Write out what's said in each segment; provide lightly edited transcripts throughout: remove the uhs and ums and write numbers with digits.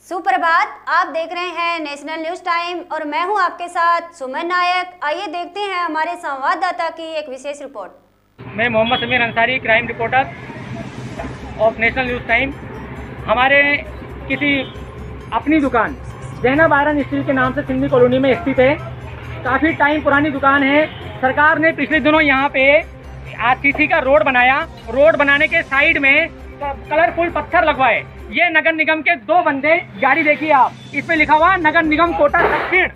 सुप्रभात, आप देख रहे हैं नेशनल न्यूज टाइम और मैं हूं आपके साथ सुमन नायक। आइए देखते हैं हमारे संवाददाता की एक विशेष रिपोर्ट। मैं Mohammad Sameer Ansari, crime reporter of National News Time. हमारे किसी अपनी दुकान जैनब आयरन स्टील के नाम से सिंधी कॉलोनी में स्थित है। काफ़ी टाइम पुरानी दुकान है। सरकार ने पिछले दिनों यहाँ पे आरसीसी का रोड बनाया। रोड बनाने के साइड में कलरफुल पत्थर लगवाए। ये नगर निगम के दो बंदे, गाड़ी देखिए आप, इस पे लिखा हुआ नगर निगम कोटा दक्षिण।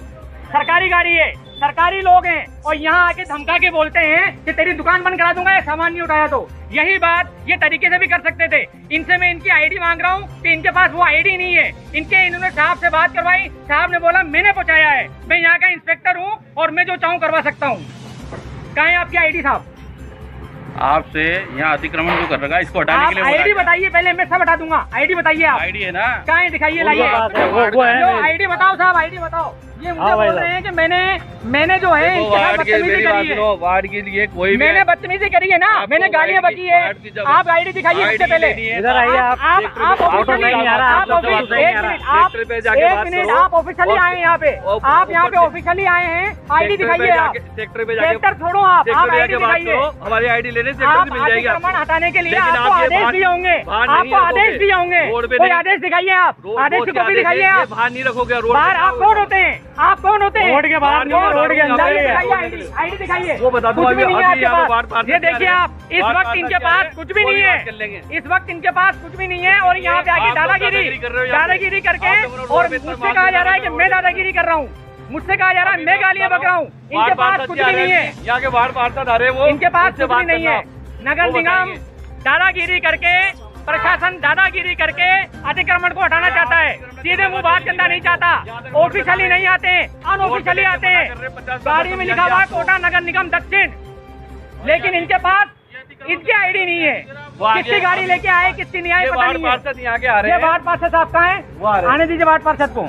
सरकारी गाड़ी है, सरकारी लोग हैं और यहाँ आके धमका के बोलते हैं कि तेरी दुकान बंद करा दूंगा, सामान नहीं उठाया तो। यही बात ये तरीके से भी कर सकते थे। इनसे मैं इनकी आईडी मांग रहा हूँ कि इनके पास वो आईडी नहीं है। इन्होंने साहब से बात करवाई, साहब ने बोला मैंने पहुँचाया है, मैं यहाँ का इंस्पेक्टर हूँ और मैं जो चाहूँ करवा सकता हूँ। कहाँ है आपकी आईडी साहब? आपसे यहाँ अतिक्रमण जो कर रखा है इसको हटाने के लिए आईडी बताइए पहले, मैं सब हटा दूंगा। आईडी बताइए आप। आईडी है ना? कहाँ है दिखाइए, लाइए। आईडी बताओ साहब, आईडी बताओ। ये मुझे बोल रहे हैं कि मैंने जो है बदतमीजी करी है। वार्ड के लिए कोई मैंने बदतमीजी करी है ना, मैंने गालियाँ बकी है। आप आईडी दिखाइए सबसे पहले। इधर आइए आप ऑफिशियली आए यहाँ पे, आप यहाँ पे ऑफिशियली आए हैं। आईडी दिखाइए आप। सेक्टर छोड़ो आप आईडी दिखाइए। हमारी आईडी लेने से अतिक्रमण हटाने के लिए आपको आदेश दिए होंगे, आपको आदेश दिए होंगे। कोई आदेश दिखाइए आप, आदेश की कॉपी दिखाइए आप। बाहर नहीं रखोगे रोड। बाहर आप कौन होते हैं? आप कौन होते हैं? रोड के बाहर, रोड के अंदर। आईडी दिखाइए। वो बता दूं, ये देखिए आप, इस वक्त इनके पास कुछ भी नहीं है। इस वक्त इनके पास कुछ भी नहीं है और यहाँ पे आके दादागिरी करके, और मुझसे कहा जा रहा है कि मैं दादागिरी कर रहा हूँ। मुझसे कहा जा रहा है मैं गालियाँ बक रहा हूँ। इनके पास कुछ भी नहीं है। यहाँ के बाहर वार्ता धारे वो, इनके पास कुछ भी नहीं है। नगर निगम दादागिरी करके, प्रशासन दादागिरी करके अतिक्रमण को हटाना चाहता है। सीधे मुंह बात करना नहीं चाहता। ऑफिशियली नहीं आते, अनऑफिशियली आते हैं। गाड़ी में लिखा हुआ है कोटा नगर निगम दक्षिण, लेकिन इनके पास इनकी आईडी नहीं है। किसकी गाड़ी लेके आए, किसकी नहीं आए पता नहीं है। ये वार्ड पार्षद साहब कहाँ है? आने दीजिए वार्ड पार्षद को,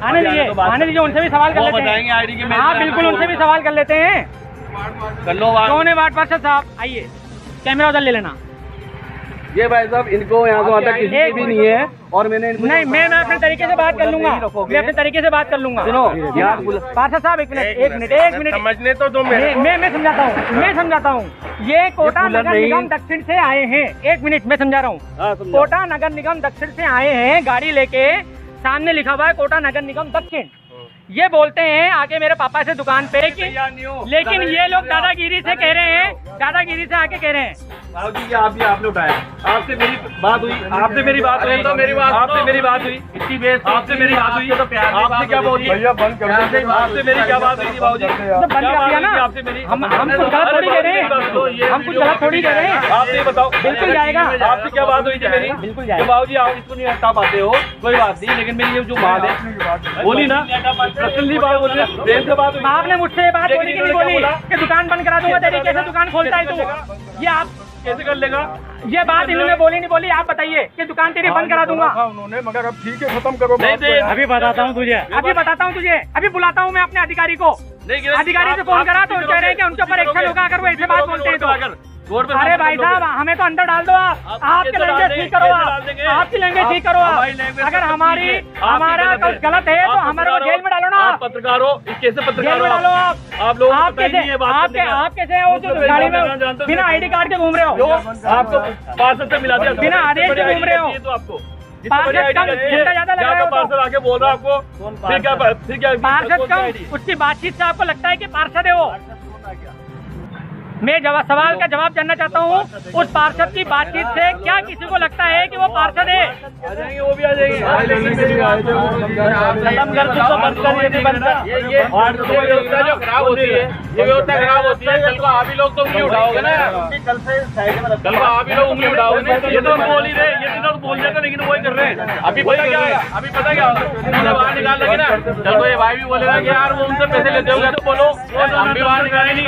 आने दीजिए। उनसे भी सवाल कर लेते हैं। आईडी की हाँ बिल्कुल, उनसे भी सवाल कर लेते हैं। कर लो। कौन है वार्ड पार्षद साहब? आइए, कैमरा उधर ले लेना। ये भाई साहब, इनको यहाँ से आता किसी की भी नहीं है और मैंने नहीं, मैं अपने तरीके से बात कर लूंगा। मैं अपने तरीके से बात कर लूंगा। सुनो पार्षद साहब, एक मिनट समझने तो दो। मैं समझाता हूँ। ये कोटा नगर निगम दक्षिण से आए हैं। एक मिनट, मैं समझा रहा हूँ। कोटा नगर निगम दक्षिण से आए हैं गाड़ी लेके। सामने लिखा हुआ है कोटा नगर निगम दक्षिण। ये बोलते हैं आके मेरे पापा से दुकान पे कि, लेकिन ये लोग दादागिरी से कह रहे हैं, दादागिरी से आके कह रहे हैं। आपने उठाया, आपसे मेरी बात हुई, आपसे मेरी बात हुई, आपसे मेरी बात हुई, इतनी बेस आपसे मेरी बात हुई, तो आपसे क्या बोली? भैया बंद कर दो। आपसे मेरी क्या बात हुई थी बाबूजी? बंद कर दिया ना। आपसे मेरी हम कुछ गलत थोड़ी कह रहे हैं, हम कुछ गलत थोड़ी कह रहे हैं। आप ये बताओ। बिल्कुल जाएगा। आपसे क्या बात हुई थी मेरी? बिल्कुल जाएगा। बाबूजी आप इसको नहीं हटा पाते हो, कोई बात नहीं, लेकिन मेरी ये जो बात है बोली ना, आपने मुझसे बात बोली कि नहीं बोली कि दुकान बंद करा दूंगा तेरी? कैसे दुकान खोलता है तू? ये आप कैसे कर लेगा? ये बात इन्होंने बोली नहीं बोली, आप बताइए कि दुकान तेरी बंद करा दूंगा उन्होंने, मगर अब ठीक है, खत्म करो। अभी बताता हूँ तुझे, अभी बुलाता हूँ मैं अपने अधिकारी को। अधिकारी से फोन करा तो कह रहे हैं कि उनके ऊपर एक्शन होगा अगर वो ऐसे बात बोलते हैं तो। अरे भाई साहब, हमें तो अंदर डाल दो। आपकी लैंग्वेज ठीक करो, आपकी लैंग्वेज ठीक करो। अगर हमारा कुछ गलत है तो हमारे को जेल में डालो ना। आप पत्रकार हो, कैसे पत्रकार जेल में डालो आप लोग? आप कैसे हो जो गाड़ी में बिना आईडी कार्ड के घूम रहे हो? आपको पार्षद से मिला दिया, बिना आदेश के घूम रहे हो तो आपको पार्षद कम, ज्यादा लग रहा है। पार्षद आके बोल रहा है आपको, फिर क्या पार्षद कम? उसकी बातचीत से आपको लगता है कि पार्षद है वो? मैं सवाल का जवाब जानना चाहता हूँ। उस पार्षद की बातचीत से क्या किसी को लगता है कि वो पार्षद है? आ जाएंगे, वो भी आ जाएंगे। खत्म कर दो, बंद कर, ये व्यवस्था जो खराब होती है, ये व्यवस्था खराब होती है। कल को आप ही लोग तो उंगली उठाओगे ना, कल को आप ही लोग उंगली उठाओगे। ये तो बोल ही रहे, ये तो बोल रहे थे, लेकिन वही कर रहे हैं। अभी पता क्या है, बाहर निकाल लगे ना, चल तो ये भाई भी बोलेगा कि यार वो उनसे पैसे लेते होंगे तो बोलो, हम भी बाहर निकाले नहीं।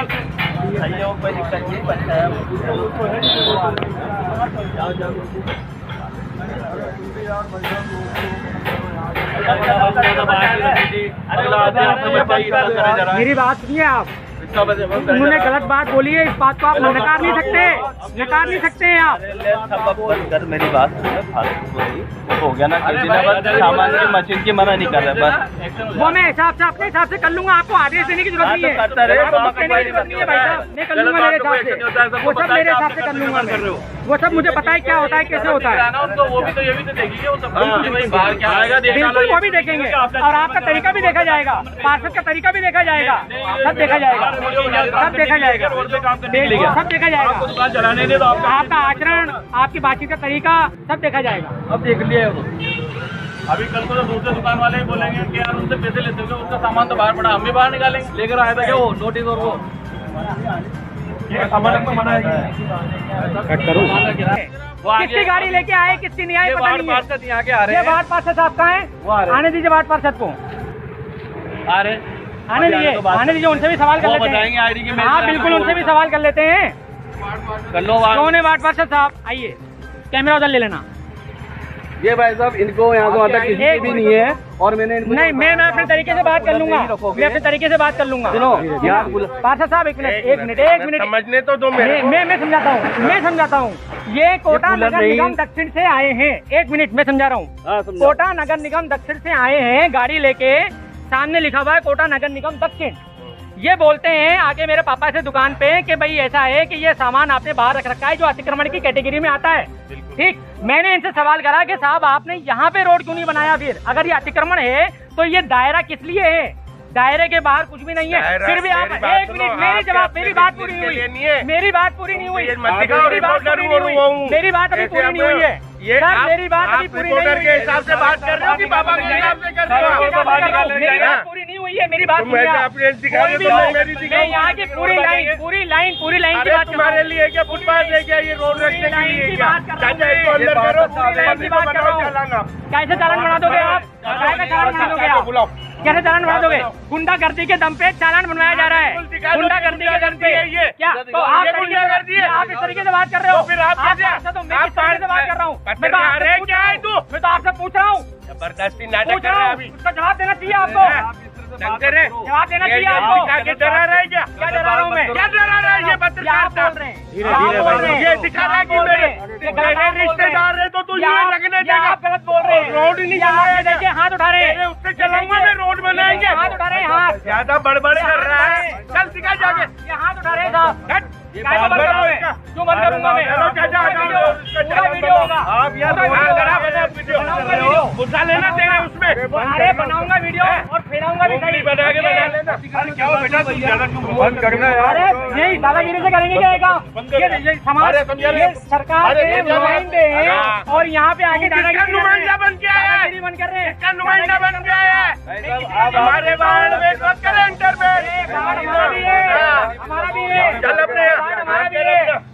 कोई दिक्कत नहीं, बच्चा है। मेरी बात सुनिए आप। उन्होंने गलत बात बोली है, इस बात को आप नकार नहीं सकते। नकार नहीं सकते हैं आप। कर मेरी बात हो गया ना, सामान की मशीन की मना नहीं कर रहा, बस वो मैं हिसाब से अपने हिसाब से कर लूंगा, आपको आदेश देने की जरूरत नहीं है। करता रहे आपको देने की जरूरत नहीं है भाई साहब, मैं कर लूंगा मेरे हिसाब से, वो सब मेरे हिसाब से कर लूंगा मैं। वो सब मुझे पता है क्या होता है, कैसे होता है, वो भी तो ये भी तो देखेंगे, वो सब बाहर क्या आएगा, बिल्कुल वो भी देखेंगे और आपका तरीका भी देखा जाएगा, पार्षद का तरीका भी देखा जाएगा, सब देखा जाएगा, सब देखा जाएगा, सब देखा जाएगा। दुकान चलाने दे तो आपका आचरण, आपकी बातचीत का तरीका सब देखा जाएगा। अब देख लिया अभी कल को तो दूसरे दुकान वाले ही बोलेंगे कि यार उनसे पैसे लेते हो, उसका सामान तो बाहर पड़ा, हम भी बाहर निकालेंगे। लेकर आया था क्या वो नोटिस और वो सामान तो मना किसकी गाड़ी लेके आए, किसकी नहीं आई पता नहीं है। पार्षद यहाँ के आ रहे हैं, वार्ड पार्षद साहब कहाँ हैं, आने दीजिए वार्ड पार्षद को, आ रहे आने दीजिए, उनसे भी सवाल कर लेते बताएंगे आईडी की। हैं। हाँ बिल्कुल, उनसे भी सवाल कर लेते हैं। कर लो कौन है वार्ड पार्षद साहब, आइए कैमरा उधर ले लेना। ये भाई साहब इनको यहाँ तो आता किसी की भी नहीं है, और मैंने नहीं मैं अपने तरीके से बात कर लूंगा, मैं अपने तरीके से बात कर लूंगा। पार्षद साहब एक मिनट समझने तो दो मैं समझाता हूँ। ये कोटा नगर निगम दक्षिण से आए हैं, एक मिनट मैं समझा रहा हूँ। कोटा नगर निगम दक्षिण से आए हैं गाड़ी लेके, सामने लिखा हुआ है कोटा नगर निगम दक्षिण। ये बोलते हैं आगे मेरे पापा से दुकान पे कि भाई ऐसा है कि ये सामान आपने बाहर रख रखा है जो अतिक्रमण की कैटेगरी में आता है। ठीक, मैंने इनसे सवाल करा कि साहब आपने यहाँ पे रोड क्यों नहीं बनाया, फिर अगर ये अतिक्रमण है तो ये दायरा किस लिए है, दायरे के बाहर कुछ भी नहीं है, फिर भी आप एक मिनट मेरी जवाब, मेरी बात पूरी नहीं हुई, मेरी बात पूरी नहीं हुई, मेरी बात अभी पूरी नहीं हुई है, मेरी बात अभी पूरी नहीं हुई है, हिसाब से बात कर रहे हो कि बाबा के हिसाब से कर रहे हो? मेरी बात पूरी नहीं हुई है, मेरी बात मैं यहाँ की पूरी लाइन की बात तुम्हारे लिए क्या फुटपाथ है क्या, ये रोड रखने के लिए क्या? कैसे चालान बना दोगे आप, कैसे चालान बना दोगे आप, कैसे चालान बना दोगे? गुंडागर्दी के दम पे चालान बनवाया जा रहा है, गुंडागर्दी के दम पे क्या? तो आप इस तरीके से बात कर रहे हो, फिर आप मैं किस तरीके से बात कर रहा हूँ, मैं तो आपसे पूछ रहा हूँ, जबरदस्ती नाटक कर रहे हैं अभी, उसका जवाब देना चाहिए आपको, जवाब देना चाहिए आपको। क्या डरा रहा है क्या? क्या डरा रहा हूँ मैं? क्या डरा रहा है? ये पत्रकार बोल रहे हैं, ये दिखा रहा है कि मेरे रिश्तेदार है तो तू ये लगने देगा। आप गलत बोल रहे हैं, रोड नहीं बनाया, देखिए हाथ उठा रहे हैं, उससे चलाऊंगा मैं, रोड बनाएंगे, हाथ उठा रहे हैं, हाथ ज्यादा बड़बड़ कर रहा है, चल दिखा जाके, ये हाथ उठा रहे हैं साहब, क्यों बंद करूंगा मैं? पूरा वीडियो होगा, आप यार गुस्सा लेना तेरे उसमें, अरे बनाऊंगा वीडियो और फैलाऊंगा भी सही, बना के बना लेना। क्या हो बेटा, तुम ज्यादा बंद करना यार, अरे यही दादागिरी से करेंगे क्या? ये समाज, ये सरकार के नुमाइंदे हैं और यहाँ पे आगे दादागिरी नुमाइंदा बन के आया है, बन कर रहे हैं, इसका नुमाइंदा बन के आया है। हमारे वार्ड में इंटर में हमारा भी है, चल अपने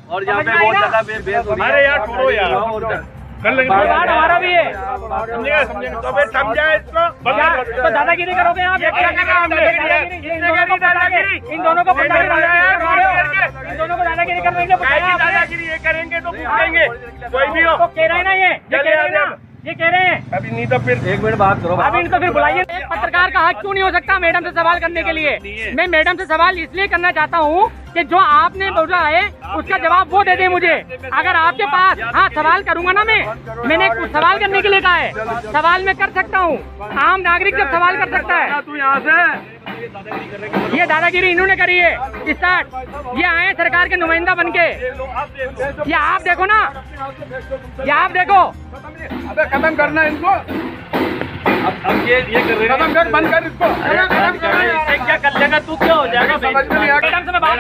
और यहाँ पे बहुत ज्यादा अरे यार छोड़ो यार, कर लेंगे, हमारा भी है, समझेगा तो फिर समझा इसको। तो दादागिरी करोगे आप? इन दोनों को दादागिरी कर देंगे, दादागिरी ये करेंगे तो पूछेंगे कोई भी हो, तो कह रहे हैं ना, ये कह रहे हैं अभी नहीं तो फिर एक मिनट बात करो। अभी इनको फिर बुलाइए। एक पत्रकार का हक क्यों नहीं हो सकता मैडम से सवाल करने के लिए? मैं मैडम से सवाल इसलिए करना चाहता हूँ कि जो आपने बोला है उसका जवाब वो दे दे मुझे। अगर आपके पास, हाँ सवाल करूंगा ना मैंने कुछ सवाल करने के लिए कहा है, सवाल मैं कर सकता हूँ, आम नागरिक जब सवाल कर सकता है। तू यहाँ से ये दादागिरी इन्होंने करी है स्टार्ट, ये आए सरकार के नुमाइंदा बनके, ये आप देखो ना, ये आप देखो, अबे खत्म करना इनको, अब ये कर रहे हैं, खत्म कर, बंद कर इसको, क्या कर लेगा तू, क्या हो जाएगा? मैडम से मैं बात,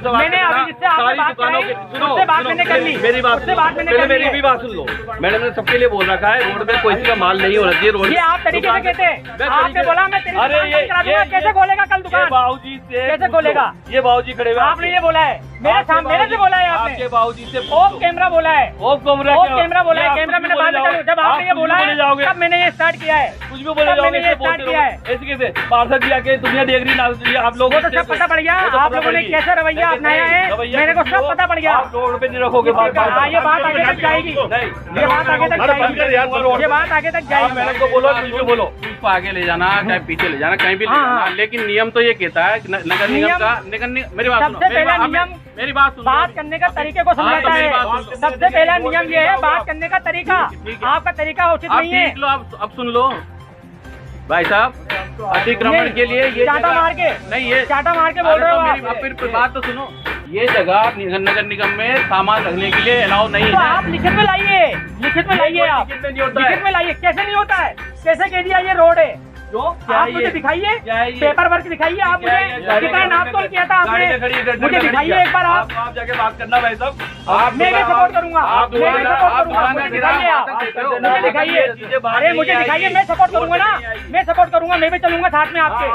मैंने अभी जिससे आपसे बात कराई, उससे बात मैंने कर ली, मेरी बात पहले मेरी भी बात सुन लो। मैडम ने सबके लिए बोल रखा है रोड में कोई सी का माल नहीं होना चाहिए रोड। ये आप तरीके से कहते हैं, आपने बोला मैं तेरी दुकान बंद करा दूंगा, कैसे खोलेगा कल दुकान? बाबूजी से कैसे खोलेगा? ये बाबूजी खड़े हुए, आपने ये बोला है मेरे सामने, मेरे से बोला है आपने, आपके बाबूजी से ऑफ कैमरा बोला है, ऑफ कैमरा बोला है, कैमरा मैंने बाद में चालू, जब आपने ये बोला है तब मैंने ये स्टार्ट किया है, कुछ भी बोले जाओगे, स्टार्ट किया है। ऐसे कैसे पार्षद जी आके दुनिया देख रही ना, आप लोग वो तो सब पता पड़ गया, आप लोगों ने कैसे रवैया अपनाया है, मेरे को सब पता पड़ गया। आप रोड पे नहीं रखोगे, ये बात आगे तक जाएगी, ये बात आगे तक जाएगी, ये बात आगे तक जाएगी। मैडम को बोलो, कुछ भी बोलो, उसको आगे ले जाना चाहे पीछे ले जाना, कहीं भी ले जाना, लेकिन नियम तो ये कहता है नगर निगम का, मेरी बात सबसे पहला नियम मेरी बात सुनो। बात करने का तरीके को समझाता है। सबसे पहला नियम ये है बात करने का तरीका। आपका तरीका उचित नहीं है। लो अब सुन लो भाई साहब, अतिक्रमण के लिए ये चाटा मार के नहीं, ये चाटा मार के बोल रहे हो आप। अब फिर बात तो सुनो, ये जगह नगर निगम में सामान रखने के लिए अलाउ नहीं तो है। आप लिखित में लाइए, लिखित में लाइए, आप लिखित में लाइए। कैसे नहीं होता है? कैसे कह दिया ये रोड है? जो आप मुझे दिखाइए, पेपर वर्क दिखाइए। आप मुझे कितना नाप तोल किया था आपने, मुझे दिखाइए एक बार। आप जाके बात करना भाई साहब, मैं भी सपोर्ट करूंगा, मैं भी सपोर्ट करूंगा। मुझे दिखाइए, आप मुझे दिखाइए। अरे मुझे दिखाइए, मैं सपोर्ट करूंगा ना, मैं सपोर्ट करूंगा, मैं भी चलूंगा साथ में आपके।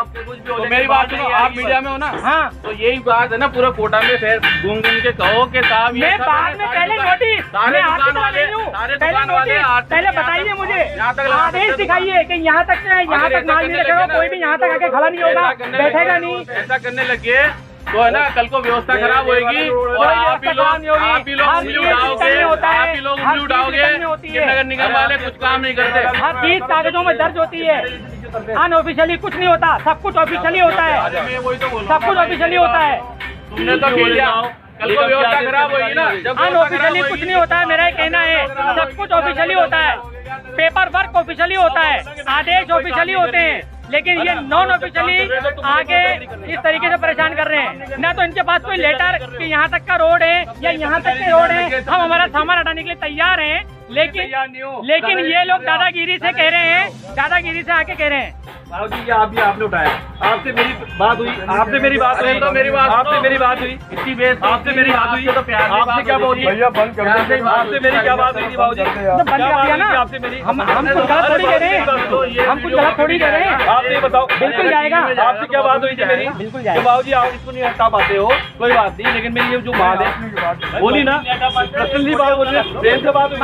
तो मेरी बात सुनो, आप मीडिया में हो ना? हाँ, तो यही बात है ना, पूरा कोटा में फिर घूम के कहो कि साहब मैं बाद में पहले नोटिस, सारे दुकान वाले पहले बताइए मुझे, आदेश दिखाइए कि यहाँ तक से यहाँ तक माल नहीं रखेगा, कोई भी यहाँ तक आके खड़ा नहीं होगा, बैठेगा नहीं। ऐसा करने लगे तो है ना, कल को व्यवस्था खराब होगी और आप ही लोग उंगली उठाओगे। नगर निगम वाले कुछ काम नहीं करते। हर चीज कागजों में दर्ज होती है, अनऑफिशियली कुछ नहीं होता, सब कुछ ऑफिशियली होता है, सब कुछ ऑफिशियली होता है। तुमने तो कह दिया कल को व्यवस्था खराब होगी ना। अनऑफिशियली कुछ नहीं होता है, मेरा ये कहना है। सब कुछ ऑफिशियली होता है, पेपर वर्क ऑफिशियली होता है, आदेश ऑफिशियली होते हैं, लेकिन ये नॉन ऑफिशियली आगे इस तरीके से परेशान कर रहे हैं। ना तो इनके पास कोई लेटर कि यहाँ तक का रोड है या यहाँ तक के रोड है, हम हमारा सामान हटाने के लिए तैयार हैं, लेकिन ये लोग दादागिरी से कह रहे हैं, दादागिरी से आके कह रहे हैं। जी आपने उठाया, आपसे मेरी बात हुई, आपसे मेरी बात हुई, तो मेरी बात आपसे मेरी बात हुई, इसी बेस आपसे मेरी बात हुई, तो प्यार आपसे क्या बात हुई? भैया बंद कर दो, आपसे मेरी क्या बात हुई थी बाबूजी? बंद कर दिया ना आपसे मेरी। हम कुछ गलत थोड़ी कह रहे हैं, हम कुछ गलत थोड़ी कह रहे हैं। आप ये बताओ, बिल्कुल जाएगा। आपसे क्या बात हुई थी मेरी? बिल्कुल जाएगा। बाबूजी आप इसको नहीं हटा पाते हो, कोई बात नहीं, लेकिन मेरी ये जो बात है बोली ना, पर्सनली बात बोल रहे, प्रेम से बात हुई।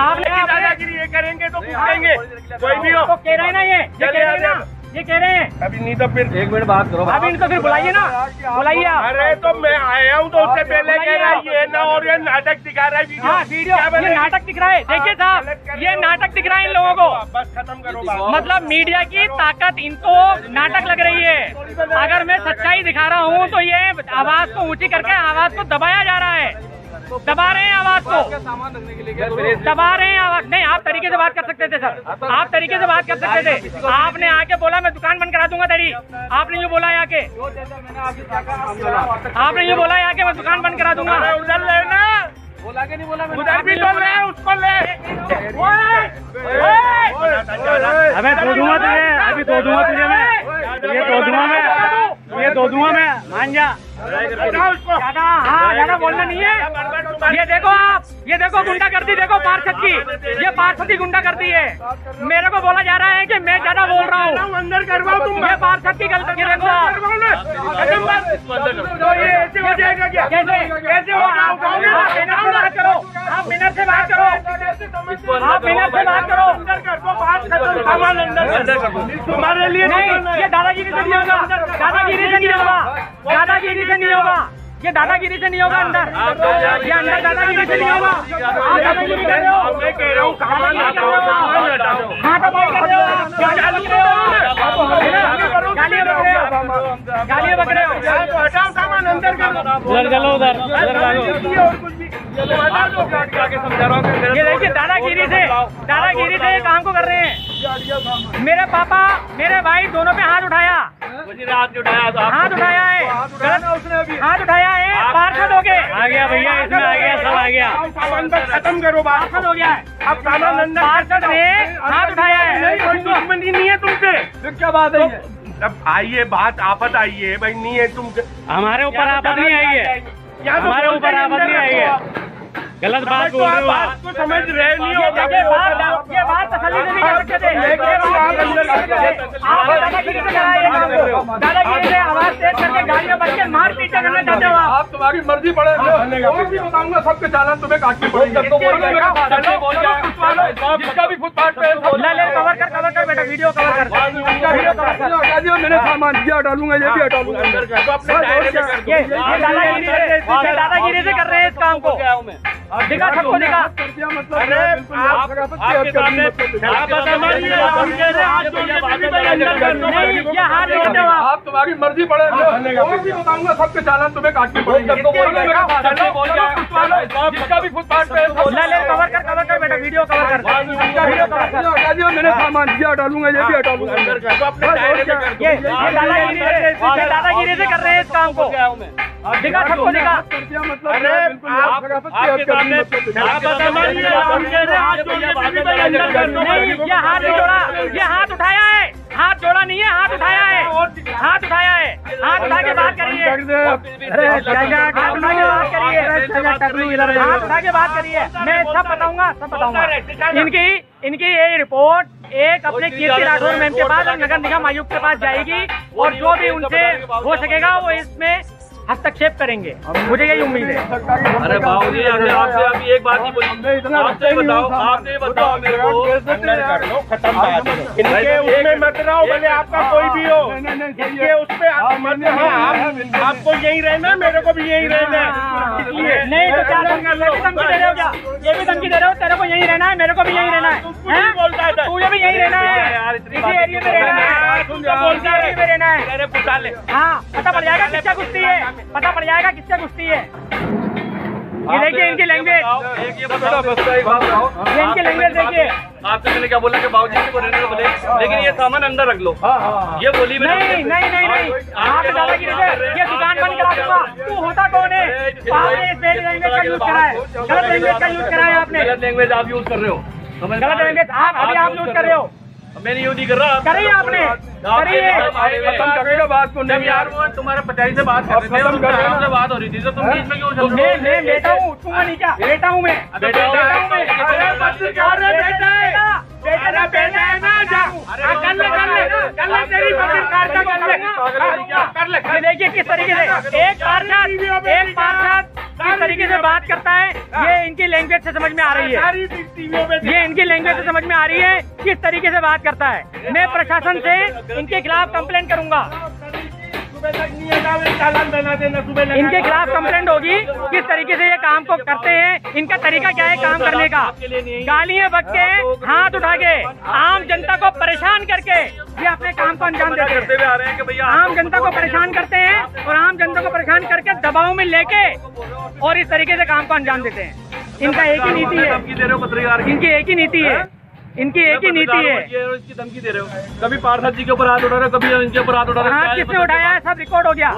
ये करेंगे तो पूछेंगे, कोई भी हो तो कह रहे हैं ना, ये कह रहे हैं ना, ये कह रहे हैं। अभी नहीं तो फिर एक मिनट बात करो। अभी इनको फिर बुलाइए ना, बुलाइए आप। अरे तो मैं आया हूँ तो उससे पहले कह रहा है ये ना, और ये नाटक दिखा रहा है वीडियो। हाँ वीडियो, ये नाटक दिख रहा है। देखिए साहब, ये नाटक दिख रहा है इन लोगों को। बस खत्म करो बात। मतलब मीडिया की ताकत इनको नाटक लग रही है। अगर मैं सच्चाई दिखा रहा हूँ तो ये आवाज को ऊंची करके आवाज को दबाया जा रहा है, दबा रहे हैं आवाज को, दबा रहे हैं आवाज। नहीं, आप तरीके से बात कर सकते थे सर, आप तरीके से बात कर सकते थे। आपने आके बोला मैं दुकान बंद करा दूंगा तेरी, आपने ये बोला आके, आपने ये बोला आके मैं दुकान बंद करा दूंगा। उधर ले ना, बोला के नहीं बोला, उधर भी तो ले, उसको ले। अबे दो दूंगा तुझे, अभी दो दूंगा तुझे मैं, ये दो दूंगा मैं, ये दो दूंगा मैं, मान जा। ज्यादा, हाँ ज्यादा बोलना नहीं है। ये देखो आप, ये देखो गुंडागर्दी देखो पार्षद की, ये पार्षद की गुंडागर्दी है। मेरे को बोला जा रहा है कि मैं ज्यादा बोल रहा हूँ, अंदर करवाओ तुम। ये पार्षद की गलती है। देखो आप, तो ये ऐसे हो जाएगा क्या? कैसे कैसे हो? आप मिनट से बात करो, आप मिनट से बात करो, आप मिनट से बात करो। अंदर कर दो, बात खत्म, सामान अंदर कर दो। तुम्हारे लिए नहीं, ये दादागिरी से नहीं होगा, दादागिरी से नहीं होगा, दादागिरी से नहीं होगा, ये दादागिरी से नहीं होगा। अंदर ये अंदर दादागिरी से नहीं होगा। आप दादागिरी कर रहे हो, मैं कह रहा हूँ सामान हटाओ, हाँ तो बात कर रहे हो, गालियाँ बक रहे हो, गालियाँ बक रहे हो, हटाओ सामान अंदर करो, उधर चलो, उधर ये देखिए दादागिरी से ये काम को कर रहे हैं। मेरे पापा मेरे भाई दोनों पे हाथ उठाया, हाथ उठाया है, हाथ उठाया है, पार्षद हो गए। आ गया भैया, इसमें आ गया, सब आ गया। सामान बस खत्म करो, पार्षद हो गया है। अब सामान अंदर, पार्षद ने हाथ उठाया है। कोई दुश्मनी नहीं है तुमसे, क्या बात है? अब आइए, बात आफत आई है भाई, नहीं है तुम, हमारे ऊपर आफत नहीं आई है, हमारे ऊपर आफत नहीं आई है। गलत बात बोल रहे हो, बात को समझ रहे नहीं हो। ये बात तसल्ली से नहीं कर सकते थे। आप दादागिरी से कराए काम को, दादागिरी से आवाज तेज करके गालियां बन के मार पीट करना चाहते हो आप। तुम्हारी मर्जी पड़े, और भी बताऊंगा, सबके चालान तुम्हें काट के पड़ेगा। जिसका भी फुटपाथ पे ले कवर कर बेटा, वीडियो कवर कर। मैंने सामान दिया, हटा लूंगा, ये भी हटा लूंगा। ये दादागिरी से कर रहे हैं इस काम को। दिखा सबको, दिखा। अरे आपके सामने नहीं, ये हाथ जोड़ते हो आप, तुम्हारी मर्जी पड़े, और भी बताऊंगा सबके चालान तुम्हें काटने पड़ेंगे। जिसका भी फुटपाथ पे कवर कर बेटा, वीडियो कवर कर। मैंने सामान दिया, डालूंगा ये भी हटा लूंगा। ये दादागिरी से कर रहे हैं इस काम को, दिखा सबको दिखा। ये हाथ नहीं जोड़ा, ये हाथ उठाया है, हाथ जोड़ा नहीं है, हाथ उठाया है, हाथ उठाया है, हाथ उठा के बात करिए, हाथ उठा के बात करिए। मैं सब बताऊंगा। इनकी ये रिपोर्ट एक अपने कीर्ति राठौर मैम के पास और नगर निगम आयुक्त के पास जाएगी और जो भी उनसे हो सकेगा वो इसमें हस्तक्षेप करेंगे, मुझे यही उम्मीद है। अरे बाबूजी, आपसे अभी एक बात ही बोली, आपसे बताओ मेरे को, इनके उसमें मत रहो, भले आपका कोई भी हो, इसके उसमें आप मत रहो। आपको यही रहना, मेरे को भी यही रहना है, इसलिए नहीं तो क्या धमकी दे रहे हो? क्या ये भी धमकी दे रहे हो? तेरे को यही रहना है, मेरे को भी यही रहना है, तुझे भी यही रहना है, इसी एरिया में रहना है, एरिया में रहना है। हाँ, पता पड़ जाएगा किसका कुश्ती है, पता पड़ जाएगा किससे कुश्ती है। ये देखिए इनकी लैंग्वेज, ये इनकी लैंग्वेज देखिए। आपसे मैंने क्या बोला कि बाबूजी को रहने को बोले, लेकिन ये सामान अंदर रख लो, ये बोली नहीं नहीं नहीं नहीं, आप दादागिरी से ये दुकान बंद करा दूंगा। तू होता कौन है? आपने इस लैंग्वेज का यूज करा है, गलत लैंग्वेज का यूज करा है आपने, गलत लैंग्वेज आप यूज कर रहे हो, गलत लैंग्वेज आप यूज कर रहे हो। मैं यूज नहीं कर रहा, करिए आपने, करिए बात को। नहीं यार, वो तुम्हारे पचाई से बात कर रहे थे, से बात हो रही थी, तो तुम बीच में क्यों? मैं बेटा हूँ, तुम नहीं क्या? बेटा हूँ मैं, बेटा हूँ मैं। बेटा है ना, जा कर ले तेरी पत्रकारिता कर ले। देखिए किस तरीके से एक पार्षद किस तरीके से बात करता है, ये इनकी लैंग्वेज से समझ में आ रही है, ये इनकी लैंग्वेज से समझ में आ रही है किस तरीके से बात करता है। मैं प्रशासन से इनके खिलाफ कंप्लेंट करूंगा, इनके खिलाफ कंप्लेंट होगी किस तरीके से ये काम को करते हैं, इनका तरीका क्या है काम करने का। गालियां बक के, हाथ उठा के, आम जनता को परेशान करके ये अपने काम को अंजाम देते हैं। आम जनता को परेशान करते हैं और आम जनता को परेशान करके दबाव में लेके और इस तरीके से काम को अंजाम देते हैं। इनका एक ही नीति है, इनकी एक ही नीति है, इनकी एक ही नीति है। इसकी धमकी दे रहे हो, कभी पार्षद जी के ऊपर हाथ उठा रहे हो, कभी इनके ऊपर हाथ उठा रहे हो। हाथ किसने उठाया है सब रिकॉर्ड हो गया,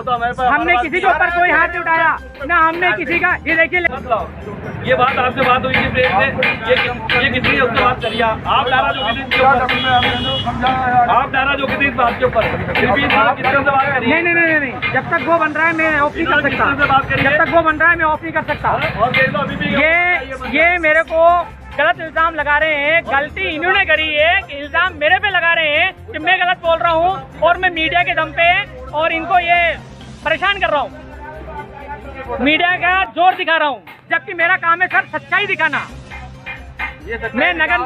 हमने किसी के ऊपर कोई हाथ नहीं उठाया, ना हमने किसी का। ये देखिए ये बात आपसे बात हुई थी प्रेस में, ये किसी ने उससे बात करी, आप नाराज हो गए, आप नाराज हो गए थे इस बात के ऊपर, फिर भी किसी से बात करी? नहीं, जब तक वो बन रहा है मैं ऑफ नहीं कर सकता, जब तक वो बन रहा है मैं ऑफ नहीं कर सकता। और ये मेरे को गलत इल्जाम लगा रहे हैं, गलती इन्होंने करी है, इल्जाम मेरे पे लगा रहे हैं कि मैं गलत बोल रहा हूँ और मैं मीडिया के दम पे और इनको ये परेशान कर रहा हूँ, मीडिया का जोर दिखा रहा हूँ, जबकि मेरा काम है सर सच्चाई दिखाना। मैं नगर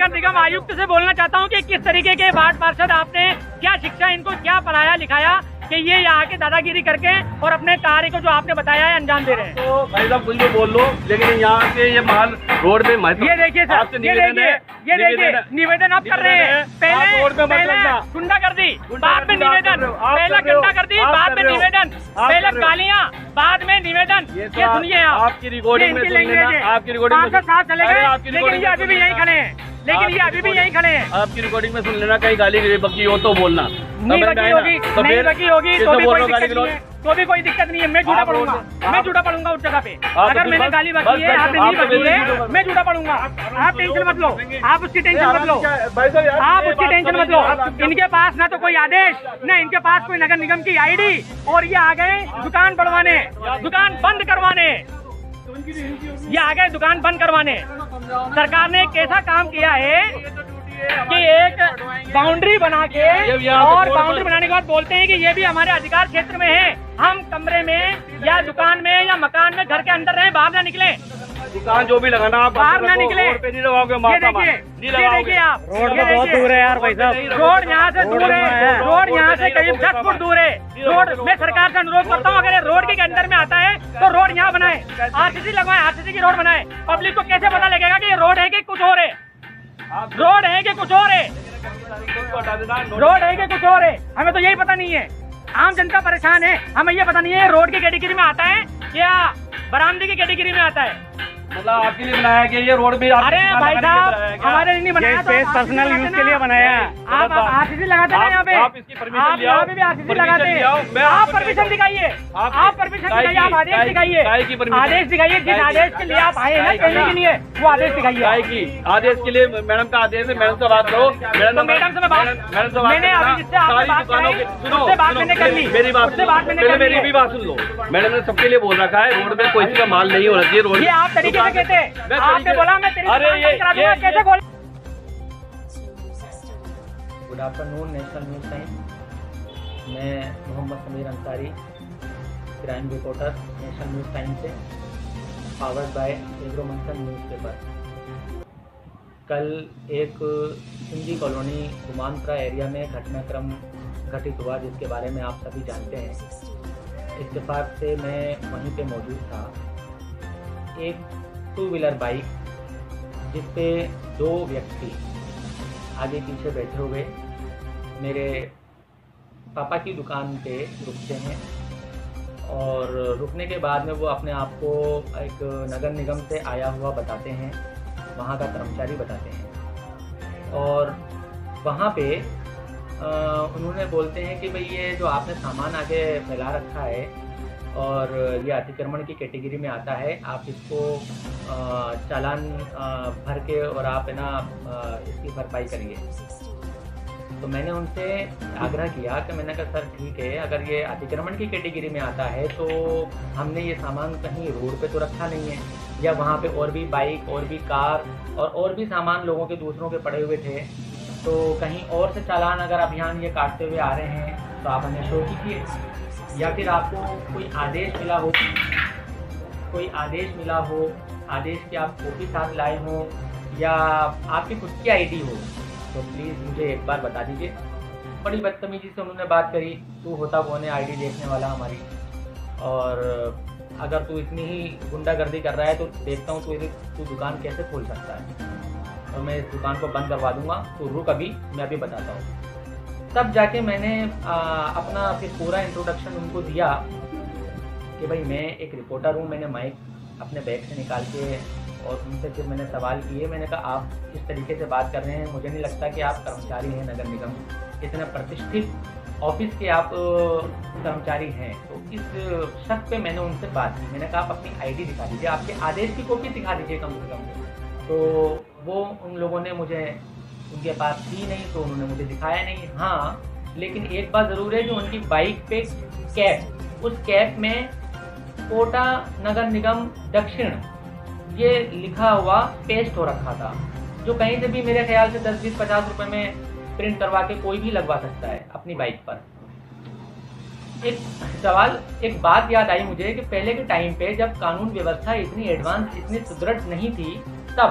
निगम आयुक्त से बोलना चाहता हूँ कि किस तरीके के वार्ड पार्षद आपने क्या शिक्षा इनको क्या पढ़ाया लिखाया कि ये यहाँ के दादागिरी करके और अपने कार्य को जो आपने बताया है अंजाम दे रहे हैं। तो भाई साहब कुछ भी बोल लो, लेकिन यहाँ के ये माल रोड पे ये देखिए सर, ये देखिए निवेदन आप कर रहे हैं, पहले गुंडागर्दी, बाद में निवेदन, पहले गुंडागर्दी, बाद में निवेदन, पहले गालियाँ, बाद में निवेदन। ये सुनिए आप, आपकी रिकॉर्डिंग में आपकी रिकॉर्डिंग में साथ चले गए, लेकिन ये अभी भी यहीं खड़े हैं, आपकी रिकॉर्डिंग में सुन लेना, कहीं गाली बकी हो तो बोलना, नहीं बकी होगी तो भी कोई दिक्कत नहीं है, मैं झूठा पढ़ूंगा उस जगह पे। अगर मैंने गाली बकी है, आपने नहीं बकी है, मैं झूठा पढ़ूंगा। आप टेंशन मत लो, आप उसकी टेंशन मत लो, आप उसकी टेंशन मत लो। इनके पास ना तो कोई आदेश, ना इनके पास कोई नगर निगम की आईडी, और ये आ गए दुकान बढ़वाने, दुकान बंद करवाने, ये आ गए दुकान बंद करवाने। सरकार ने एक ऐसा काम किया है कि एक बाउंड्री बना के, और बाउंड्री बनाने के बाद बोलते हैं कि ये भी हमारे अधिकार क्षेत्र में है, हम कमरे में या दुकान में या मकान में घर के अंदर रहे, बाहर ना निकले, दुकान जो भी लगाना आप बाहर ना निकले। रोड पे नहीं लगाओगे, ये देखिए आप, रोड बहुत दूर है यार भाई साहब, रोड यहाँ से दूर है, रोड यहाँ से करीब 10 फुट दूर है रोड। मैं सरकार से अनुरोध करता हूँ, अगर ये रोड के अंदर में आता है तो रोड यहाँ बनाए, आरसीसी लगवाए, आरसीसी की रोड बनाए। पब्लिक को कैसे पता लगेगा कि ये रोड है कि कुछ और है, रोड है कि कुछ और है? रोड है कि कुछ और है, हमें तो यही पता नहीं है। आम जनता परेशान है, हमें ये पता नहीं है रोड की कैटेगरी में आता है या बरामदे की कैटेगरी में आता है। मतलब आपके लिए बनाया कि ये रोड भी? अरे भाई साहब, हमारे लिए नहीं बनाया, पर्सनल यूज के लिए बनाया। आप आरसीसी लगाते हैं यहाँ पे, आप इसकी परमिशन ले आओ। यहाँ पे भी आरसीसी लगाते हैं। आप परमिशन दिखाइए, आप परमिशन दिखाइए, आप आदेश दिखाइए, आदेश दिखाइए। जिस आदेश के लिए आप आए हैं ना कहने के लिए, वो आदेश दिखाइए। आदेश के लिए मैडम का आदेश है, मैडम से बात करो। मैडम से मैं बात, मैंने अभी जिससे आपसे बात कराई, उससे बात मैंने कर ली, मेरी बात उससे बात मैंने कर ली। मेरी भी बात सुन लो। मैडम ने सबके लिए बोल रखा है रोड में कोई सी का माल नहीं होना चाहिए। रोड ये आप तरीके से कहते हैं, आपने बोला मैं तेरी अरे ये कैसे बोल। Good afternoon national news time. मैं Mohammad Sameer Ansari, crime reporter, national news time से, powered by agro Manthan newspaper. कल एक सिंधी कॉलोनी गुमानपुरा एरिया में घटनाक्रम घटित हुआ जिसके बारे में आप सभी जानते हैं। इत्तेफाक से मैं वहीं पे मौजूद था। एक 2 व्हीलर बाइक जिस पे 2 व्यक्ति आगे पीछे बैठे हुए मेरे पापा की दुकान पे रुकते हैं और रुकने के बाद में वो अपने आप को एक नगर निगम से आया हुआ बताते हैं, वहाँ का कर्मचारी बताते हैं। और वहाँ पे उन्होंने बोलते हैं कि भाई ये जो आपने सामान आगे फैला रखा है और ये अतिक्रमण की कैटेगरी में आता है, आप इसको चालान भर के और आप है ना इसकी भरपाई करिए। तो मैंने उनसे आग्रह किया कि मैंने कहा सर ठीक है, अगर ये अतिक्रमण की कैटेगरी में आता है तो हमने ये सामान कहीं रोड पे तो रखा नहीं है, या वहाँ पे और भी बाइक और भी कार और भी सामान लोगों के दूसरों के पड़े हुए थे, तो कहीं और से चालान अगर अभियान ये काटते हुए आ रहे हैं तो आप हमें शो कीजिए, या फिर आपको कोई आदेश मिला हो, आदेश की आप कॉपी साथ लाए हों या आपकी खुद की आईडी हो तो प्लीज़ मुझे एक बार बता दीजिए। बड़ी बदतमीजी से उन्होंने बात करी, तू होता कौन है आईडी देखने वाला हमारी, और अगर तू इतनी ही गुंडागर्दी कर रहा है तो देखता हूँ तू दुकान कैसे खोल सकता है, और मैं इस दुकान को बंद करवा दूँगा, तो रुक अभी, मैं अभी बताता हूँ। तब जाके मैंने अपना फिर पूरा इंट्रोडक्शन उनको दिया कि भाई मैं एक रिपोर्टर हूँ। मैंने माइक अपने बैग से निकाल के और उनसे फिर मैंने सवाल किए। मैंने कहा आप इस तरीके से बात कर रहे हैं, मुझे नहीं लगता कि आप कर्मचारी हैं नगर निगम, इतने प्रतिष्ठित ऑफिस के आप कर्मचारी हैं। तो इस शक पे मैंने उनसे बात की। मैंने कहा आप अपनी आईडी दिखा दीजिए, आपके आदेश की कॉपी दिखा दीजिए कम से कम। तो वो उन लोगों ने मुझे, उनके पास थी नहीं तो उन्होंने मुझे दिखाया नहीं। हाँ, लेकिन एक बात ज़रूर है कि उनकी बाइक पे कैप, उस कैप में कोटा नगर निगम दक्षिण ये लिखा हुआ पेस्ट हो रखा था, जो कहीं से भी मेरे ख्याल से 10, 20, 50 रुपए में प्रिंट करवा के कोई भी लगवा सकता है अपनी बाइक पर। एक बात याद आई मुझे कि पहले के टाइम पे जब कानून व्यवस्था इतनी एडवांस, इतनी सुदृढ़ नहीं थी, तब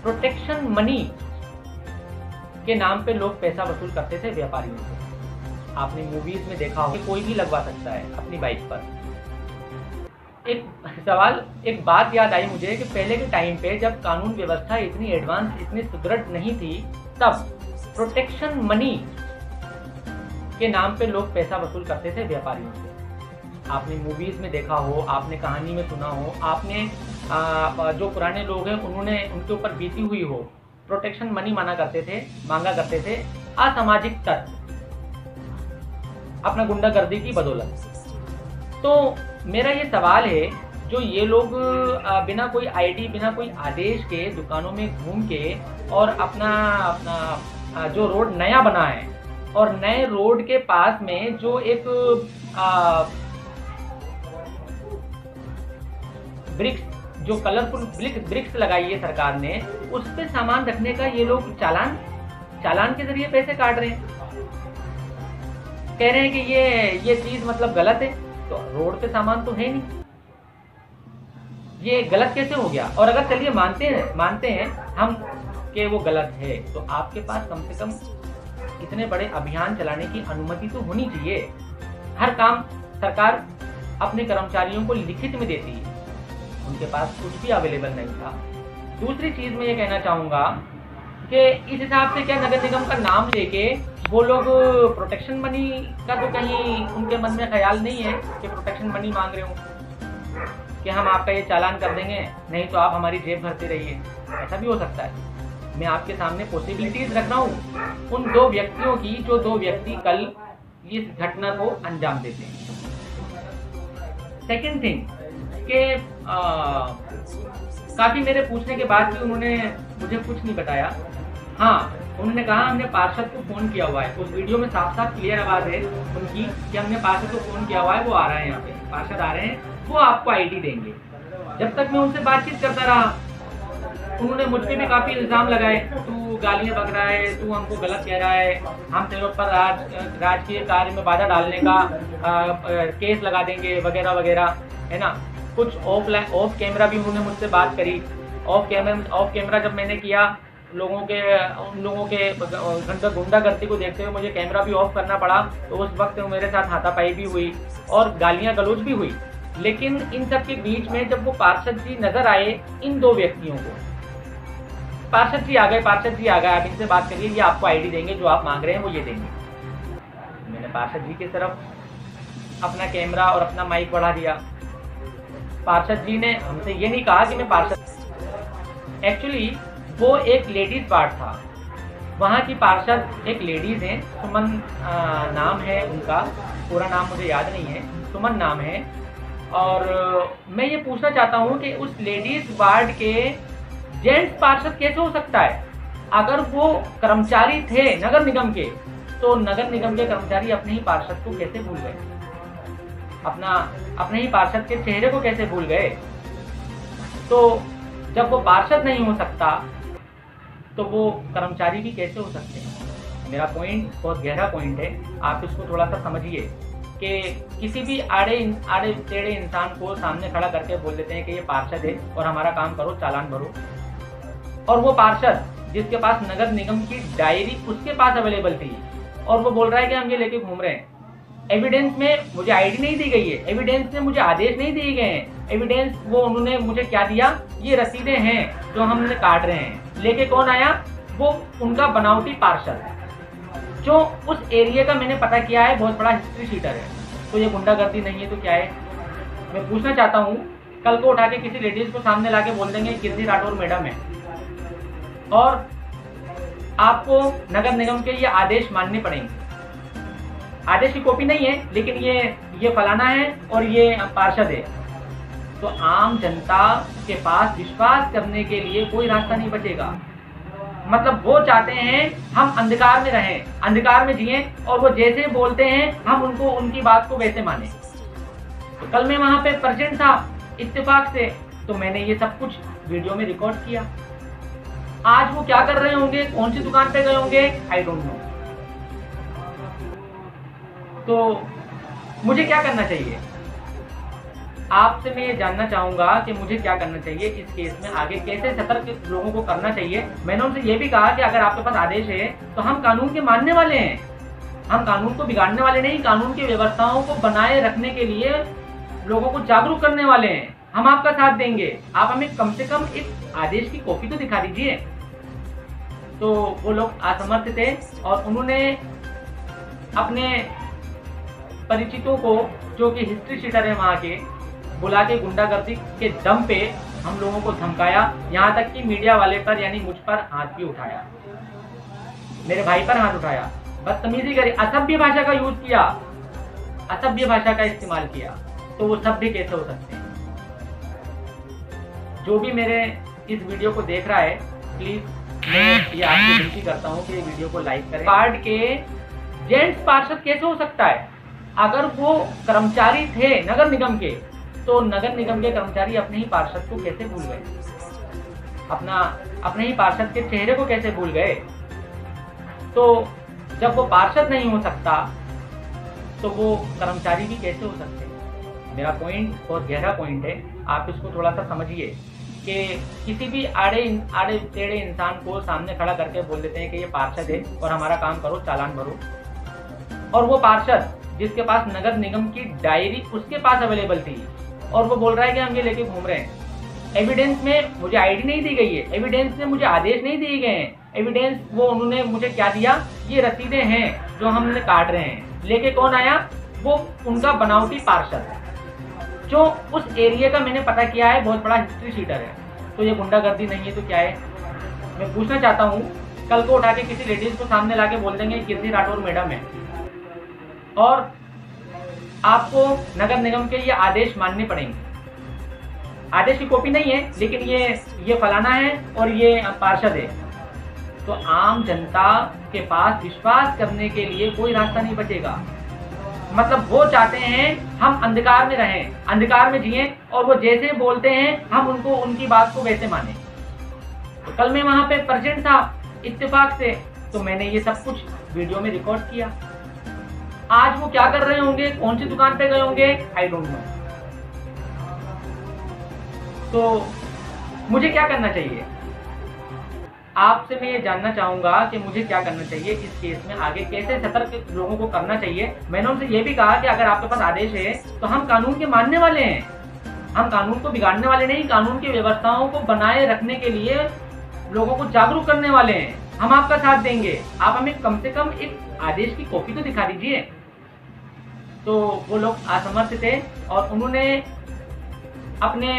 प्रोटेक्शन मनी के नाम पे लोग पैसा वसूल करते थे व्यापारियों से। आपने मूवीज में देखा हो कि कोई भी लगवा सकता है अपनी बाइक पर। एक बात याद आई मुझे कि पहले के टाइम पे जब कानून व्यवस्था इतनी एडवांस, इतनी सुदृढ़ नहीं थी, तब प्रोटेक्शन मनी के नाम पे लोग पैसा वसूल करते थे व्यापारियों से। आपने मूवीज में देखा हो, आपने कहानी में सुना हो, आपने जो पुराने लोग हैं उन्होंने उनके ऊपर बीती हुई हो, प्रोटेक्शन मनी मांगा करते थे असामाजिक तत्व अपना गुंडागर्दी की बदौलत। तो मेरा ये सवाल है, जो ये लोग बिना कोई आईडी, बिना कोई आदेश के दुकानों में घूम के और अपना जो रोड नया बना है और नए रोड के पास में जो एक ब्रिक्स, जो कलरफुल ब्रिक्स लगाई है सरकार ने, उस पे सामान रखने का ये लोग चालान के जरिए पैसे काट रहे हैं। कह रहे हैं कि ये चीज मतलब गलत है, तो रोड पे सामान तो है नहीं, ये गलत कैसे हो गया? और अगर चलिए मानते हैं हम कि वो गलत है, तो आपके पास कम से कम इतने बड़े अभियान चलाने की अनुमति तो होनी चाहिए। हर काम सरकार अपने कर्मचारियों को लिखित में देती है, उनके पास कुछ भी अवेलेबल नहीं था। दूसरी चीज मैं ये कहना चाहूंगा कि इस हिसाब से क्या नगर निगम का नाम लेके वो लोग प्रोटेक्शन मनी का तो कहीं उनके मन में ख्याल नहीं है कि प्रोटेक्शन मनी मांग रहे हो कि हम आपका ये चालान कर देंगे, नहीं तो आप हमारी जेब भरते रहिए। ऐसा भी हो सकता है। मैं आपके सामने पॉसिबिलिटीज रख रहा हूँ उन दो व्यक्तियों की, जो दो व्यक्ति कल इस घटना को अंजाम देते हैं। सेकेंड थिंग कि काफ़ी मेरे पूछने के बाद भी उन्होंने मुझे कुछ नहीं बताया। हाँ, उन्होंने कहा हमने पार्षद को फ़ोन किया हुआ है। उस वीडियो में साफ साफ क्लियर आवाज़ है उनकी कि हमने पार्षद को फ़ोन किया हुआ है, वो आ रहा है, यहाँ पे पार्षद आ रहे हैं, वो आपको आईडी देंगे। जब तक मैं उनसे बातचीत करता रहा उन्होंने मुझ पर भी काफ़ी इल्ज़ाम लगाए, तू गालियाँ बक रहा है, तू हमको गलत कह रहा है, हम तेरे ऊपर राजकीय कार्य में बाधा डालने का केस लगा देंगे वगैरह वगैरह, है ना। कुछ ऑफ कैमरा भी उन्होंने मुझसे बात करी। ऑफ कैमरा जब मैंने किया, उन लोगों के गुंडागर्दी को देखते हुए मुझे कैमरा भी ऑफ करना पड़ा, तो उस वक्त मेरे साथ हाथापाई भी हुई और गालियां गलौज भी हुई। लेकिन इन सब के बीच में जब वो पार्षद जी नजर आए, इन दो व्यक्तियों को, पार्षद जी आ गए, आप इनसे बात करिए, ये आपको आईडी देंगे, जो आप मांग रहे हैं वो ये देंगे। मैंने पार्षद जी की तरफ अपना कैमरा और अपना माइक बढ़ा दिया। पार्षद जी ने हमसे ये नहीं कहा कि मैं पार्षद, एक्चुअली वो एक लेडीज पार्ट था। वहाँ की पार्षद एक लेडीज हैं, सुमन नाम है उनका, पूरा नाम मुझे याद नहीं है, सुमन नाम है। और मैं ये पूछना चाहता हूँ कि उस लेडीज वार्ड के जेंट्स पार्षद कैसे हो सकता है? अगर वो कर्मचारी थे नगर निगम के, तो नगर निगम के कर्मचारी अपने ही पार्षद को कैसे भूल गए? अपने ही पार्षद के चेहरे को कैसे भूल गए? तो जब वो पार्षद नहीं हो सकता तो वो कर्मचारी भी कैसे हो सकते हैं? मेरा पॉइंट बहुत गहरा पॉइंट है, आप इसको थोड़ा सा समझिए कि किसी भी आड़े टेढ़े इंसान को सामने खड़ा करके बोल देते हैं कि ये पार्षद है और हमारा काम करो, चालान भरो। और वो पार्षद जिसके पास नगर निगम की डायरी उसके पास अवेलेबल थी और वो बोल रहा है कि हम ये लेके घूम रहे हैं। एविडेंस में मुझे आईडी नहीं दी गई है, एविडेंस में मुझे आदेश नहीं दिए गए हैं। एविडेंस वो उन्होंने मुझे क्या दिया, ये रसीदें हैं जो हमने काट रहे हैं। लेके कौन आया? वो उनका बनावटी पार्षद, जो उस एरिया का मैंने पता किया है बहुत बड़ा हिस्ट्री शीटर है। तो ये गुंडागर्दी नहीं है तो क्या है? मैं पूछना चाहता हूँ, कल को उठा के किसी लेडीज को सामने लाके बोल देंगे कीर्ति राठौर मैडम है और आपको नगर निगम के ये आदेश मानने पड़ेंगे। आदेश की कॉपी नहीं है, लेकिन ये फलाना है और ये पार्षद है। तो आम जनता के पास विश्वास करने के लिए कोई रास्ता नहीं बचेगा। मतलब वो चाहते हैं हम अंधकार में रहें, अंधकार में जिएं और वो जैसे बोलते हैं हम उनकी बात को वैसे माने। तो कल मैं वहां पे प्रेजेंट था इत्तेफाक से, तो मैंने ये सब कुछ वीडियो में रिकॉर्ड किया। आज वो क्या कर रहे होंगे, कौन सी दुकान पे गए होंगे, आई डोंट नो। तो मुझे क्या करना चाहिए? आपसे मैं ये जानना चाहूंगा कि मुझे क्या करना चाहिए इस केस में, आगे कैसे सतर्क लोगों को करना चाहिए। मैंने उनसे ये भी कहा कि अगर आपके पास आदेश है तो हम कानून के मानने वाले हैं, हम कानून को बिगाड़ने वाले नहीं, कानून की व्यवस्थाओं को बनाए रखने के लिए लोगों को जागरूक करने वाले हैं। हम आपका साथ देंगे, आप हमें कम से कम इस आदेश की कॉपी तो दिखा दीजिए। तो वो लोग असमर्थ थे और उन्होंने अपने परिचितों को, जो कि हिस्ट्री शीटर है वहाँ के, बुला के गुंडागर्दी के दम पे हम लोगों को धमकाया। यहाँ तक कि मीडिया वाले पर यानी मुझ पर हाथ भी उठाया, मेरे भाई पर हाथ उठाया, बदतमीजी करी, असभ्य भाषा का यूज किया, असभ्य भाषा का इस्तेमाल किया। तो वो सभ्य कैसे हो सकते हैं? जो भी मेरे इस वीडियो को देख रहा है, प्लीज मैं ये आपसे विनती करता हूँ कि वीडियो को लाइक करें। वार्ड के जेंट्स पार्षद कैसे हो सकता है? अगर वो कर्मचारी थे नगर निगम के, तो नगर निगम के कर्मचारी अपने ही पार्षद को कैसे भूल गए? अपने ही पार्षद के चेहरे को कैसे भूल गए? तो जब वो पार्षद नहीं हो सकता तो वो कर्मचारी भी कैसे हो सकते हैं? मेरा पॉइंट बहुत गहरा पॉइंट है, आप इसको थोड़ा सा समझिए कि किसी भी आड़े टेढ़े इंसान को सामने खड़ा करके बोल देते हैं कि ये पार्षद है और हमारा काम करो, चालान भरो। और वो पार्षद जिसके पास नगर निगम की डायरी उसके पास अवेलेबल थी और वो बोल रहा है कि हम ये लेके घूम रहे हैं। एविडेंस में मुझे आईडी नहीं दी गई है, एविडेंस में मुझे आदेश नहीं दिए गए हैं, एविडेंस वो उन्होंने मुझे क्या दिया, ये रसीदें हैं जो हमने काट रहे हैं। लेके कौन आया, वो उनका बनावटी पार्षद जो उस एरिया का मैंने पता किया है बहुत बड़ा हिस्ट्री शीटर है। तो ये गुंडागर्दी नहीं है तो क्या है? मैं पूछना चाहता हूँ, कल को उठा के किसी लेडीज को सामने लाके बोल देंगे कीर्ति राठौर मैडम है और आपको नगर निगम के ये आदेश मानने पड़ेंगे। आदेश की कॉपी नहीं है लेकिन ये फलाना है और ये पार्षद है। तो आम जनता के पास विश्वास करने के लिए कोई रास्ता नहीं बचेगा। मतलब वो चाहते हैं हम अंधकार में रहें, अंधकार में जिएं और वो जैसे बोलते हैं हम उनको उनकी बात को वैसे माने। तो कल मैं वहां पे प्रेजेंट था इत्तेफाक से, तो मैंने ये सब कुछ वीडियो में रिकॉर्ड किया। आज वो क्या कर रहे होंगे, कौन सी दुकान पे गए होंगे, आई डोंट नो। तो मुझे क्या करना चाहिए? आपसे मैं ये जानना चाहूंगा कि मुझे क्या करना चाहिए इस केस में, आगे कैसे सतर्क लोगों को करना चाहिए। मैंने उनसे ये भी कहा कि अगर आपके पास आदेश है तो हम कानून के मानने वाले हैं, हम कानून को बिगाड़ने वाले नहीं, कानून की व्यवस्थाओं को बनाए रखने के लिए लोगों को जागरूक करने वाले हैं। हम आपका साथ देंगे, आप हमें कम से कम एक आदेश की कॉपी तो दिखा दीजिए। तो वो लोग असमर्थ थे और उन्होंने अपने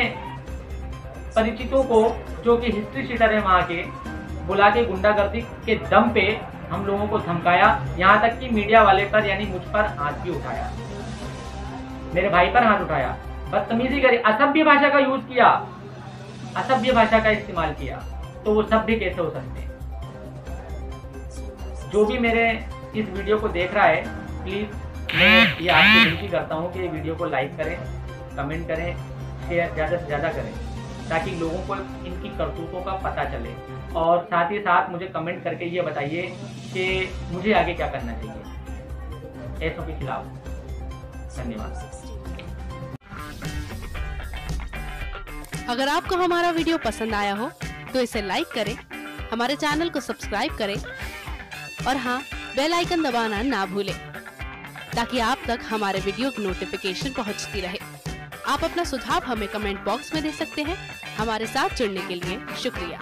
परिचितों को जो कि हिस्ट्री शीटर है वहाँ के, बुला के गुंडागर्दी के दम पे हम लोगों को धमकाया। यहाँ तक कि मीडिया वाले पर यानी मुझ पर हाथ भी उठाया, मेरे भाई पर हाथ उठाया, बदतमीजी करी, असभ्य भाषा का यूज किया, असभ्य भाषा का इस्तेमाल किया। तो वो सभ्य कैसे हो सकते हैं? जो भी मेरे इस वीडियो को देख रहा है, प्लीज मैं ये आपसे विनती करता हूँ कि ये वीडियो को लाइक करें, कमेंट करें, शेयर ज़्यादा से ज़्यादा करें ताकि लोगों को इनकी करतूतों का पता चले। और साथ ही साथ मुझे कमेंट करके ये बताइए कि मुझे आगे क्या करना चाहिए ऐसों के खिलाफ। धन्यवाद। अगर आपको हमारा वीडियो पसंद आया हो तो इसे लाइक करें, हमारे चैनल को सब्सक्राइब करें और हाँ, बेल आइकन दबाना ना भूलें ताकि आप तक हमारे वीडियो की नोटिफिकेशन पहुंचती रहे। आप अपना सुझाव हमें कमेंट बॉक्स में दे सकते हैं। हमारे साथ जुड़ने के लिए शुक्रिया।